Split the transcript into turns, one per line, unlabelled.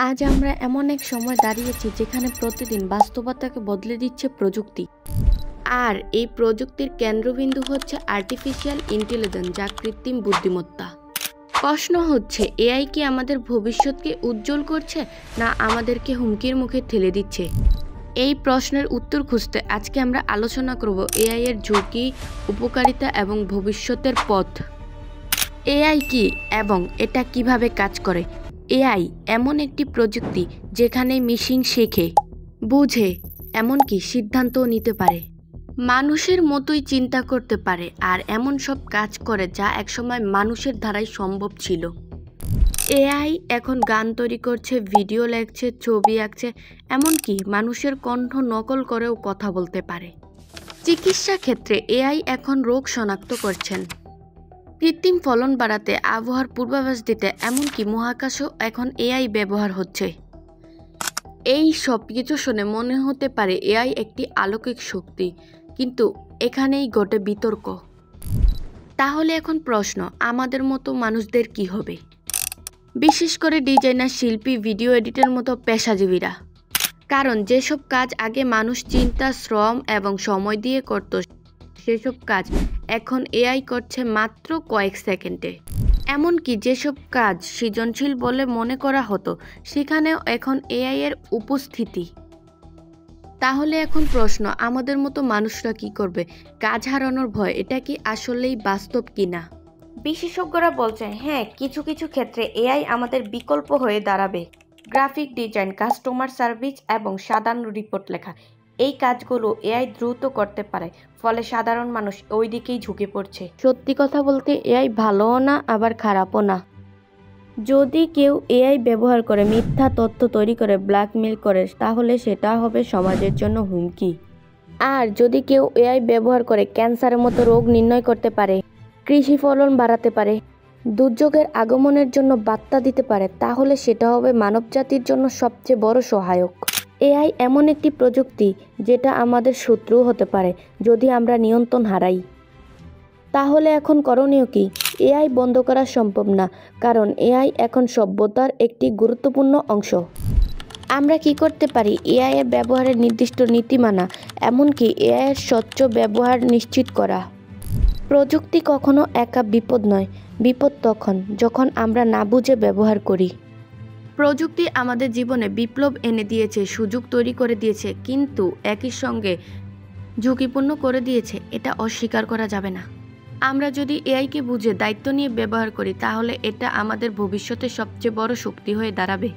আজ আমরা এমন এক সময় দাঁড়িয়েছি যেখানে প্রতিদিন বাস্তবতাকে বদলে দিচ্ছে প্রযুক্তি। আর এই প্রযুক্তির কেন্দ্রবিন্দু হচ্ছে আর্টিফিশিয়াল ইন্টেলিজেন্স, যা কৃত্রিম বুদ্ধিমত্তা। প্রশ্ন হচ্ছে, এআই কি আমাদের ভবিষ্যৎকে উজ্জ্বল করছে, না আমাদেরকে হুমকির মুখে ঠেলে দিচ্ছে? এই প্রশ্নের উত্তর খুঁজতে আজকে আমরা আলোচনা করব এআই এর ঝুঁকি, উপকারিতা এবং ভবিষ্যতের পথ। এআই কি এবং এটা কিভাবে কাজ করে? এআই এমন একটি প্রযুক্তি যেখানে মেশিন শেখে, বুঝে, এমনকি সিদ্ধান্তও নিতে পারে। মানুষের মতোই চিন্তা করতে পারে আর এমন সব কাজ করে যা একসময় মানুষের দ্বারাই সম্ভব ছিল। এআই এখন গান তৈরি করছে, ভিডিও লেখছে, ছবি আঁকছে, এমনকি মানুষের কণ্ঠ নকল করেও কথা বলতে পারে। চিকিৎসা ক্ষেত্রে এআই এখন রোগ শনাক্ত করছেন, কৃত্রিম ফলন বাড়াতে, আবহাওয়ার পূর্বাভাস দিতে, এমনকি মহাকাশেও এখন এআই ব্যবহার হচ্ছে। এই সব কিছু শুনে মনে হতে পারে এআই একটি অলৌকিক শক্তি, কিন্তু এখানেই ঘটে বিতর্ক। তাহলে এখন প্রশ্ন, আমাদের মতো মানুষদের কি হবে? বিশেষ করে ডিজাইনার, শিল্পী, ভিডিও এডিটের মতো পেশাজীবীরা। কারণ যেসব কাজ আগে মানুষ চিন্তা, শ্রম এবং সময় দিয়ে করত, সেসব কাজ এখন এআই করছে মাত্র কয়েক সেকেন্ডে। এমনকি যেসব কাজ সৃজনশীল বলে মনে করা হতো, সেখানেও এখন এআই এর উপস্থিতি। তাহলে এখন প্রশ্ন, আমাদের মতো মানুষরা কি করবে? কাজ হারানোর ভয়, এটা কি আসলেই বাস্তব কিনা? বিশেষজ্ঞরা বলছেন, হ্যাঁ, কিছু কিছু ক্ষেত্রে এআই আমাদের বিকল্প হয়ে দাঁড়াবে। গ্রাফিক ডিজাইন, কাস্টমার সার্ভিস এবং সাধারণ রিপোর্ট লেখা, এই কাজগুলো এআই দ্রুত করতে পারে, ফলে সাধারণ মানুষ ওই দিকেই ঝুঁকে পড়ছে। সত্যি কথা বলতে এআই ভালোও না, আবার খারাপও না। যদি কেউ এআই ব্যবহার করে মিথ্যা তথ্য তৈরি করে ব্ল্যাকমেল করে, তাহলে সেটা হবে সমাজের জন্য হুমকি। আর যদি কেউ এআই ব্যবহার করে ক্যান্সারের মতো রোগ নির্ণয় করতে পারে, কৃষি ফলন বাড়াতে পারে, দুর্যোগের আগমনের জন্য বার্তা দিতে পারে, তাহলে সেটা হবে মানবজাতির জন্য সবচেয়ে বড় সহায়ক। এআই এমন একটি প্রযুক্তি যেটা আমাদের শত্রু হতে পারে যদি আমরা নিয়ন্ত্রণ হারাই। তাহলে এখন করণীয় কি? এআই বন্ধ করা সম্ভব না, কারণ এআই এখন সভ্যতার একটি গুরুত্বপূর্ণ অংশ। আমরা কি করতে পারি? এআই এর ব্যবহারের নির্দিষ্ট নীতি মানা, এমনকি এআই এর স্বচ্ছ ব্যবহার নিশ্চিত করা। প্রযুক্তি কখনো একা বিপদ নয়, বিপদ তখন যখন আমরা না বুঝে ব্যবহার করি। প্রযুক্তি আমাদের জীবনে বিপ্লব এনে দিয়েছে, সুযোগ তৈরি করে দিয়েছে, কিন্তু একই সঙ্গে ঝুঁকিপূর্ণ করে দিয়েছে, এটা অস্বীকার করা যাবে না। আমরা যদি এআইকে বুঝে দায়িত্ব নিয়ে ব্যবহার করি, তাহলে এটা আমাদের ভবিষ্যতে সবচেয়ে বড় শক্তি হয়ে দাঁড়াবে।